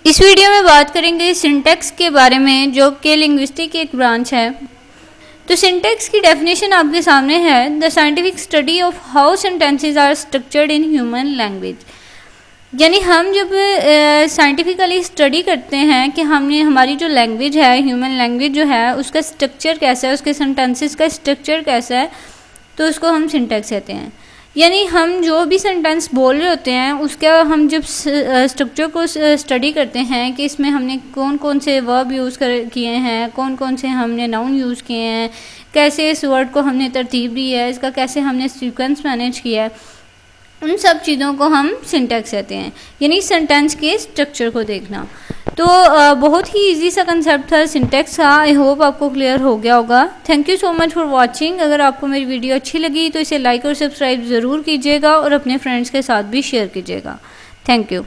इस वीडियो में बात करेंगे सिंटैक्स के बारे में, जो कि लिंग्विस्टिक की एक ब्रांच है। तो सिंटैक्स की डेफिनेशन आपके सामने है, the scientific study of how sentences are structured in human language. यानी हम जब साइंटिफिकली स्टडी करते हैं कि हमने हमारी जो लैंग्वेज है, ह्यूमन लैंग्वेज जो है, उसका स्ट्रक्चर कैसा है, उसके सेंटेंसेस का स्ट्रक्चर कैसा है, तो उसको हम सिंटैक्स कहते हैं। यानी हम जो भी सेंटेंस बोल रहे होते हैं उसका हम जब स्ट्रक्चर को स्टडी करते हैं कि इसमें हमने कौन कौन से वर्ब यूज़ किए हैं, कौन कौन से हमने नाउन यूज़ किए हैं, कैसे इस वर्ड को हमने तरतीब दी है, इसका कैसे हमने सीक्वेंस मैनेज किया है, उन सब चीज़ों को हम सिंटैक्स कहते हैं। यानी सेंटेंस के स्ट्रक्चर को देखना। तो बहुत ही इजी सा कंसेप्ट था सिंटैक्स का। आई होप आपको क्लियर हो गया होगा। Thank you so much for watching. अगर आपको मेरी वीडियो अच्छी लगी तो इसे लाइक और सब्सक्राइब ज़रूर कीजिएगा और अपने फ्रेंड्स के साथ भी शेयर कीजिएगा। Thank you.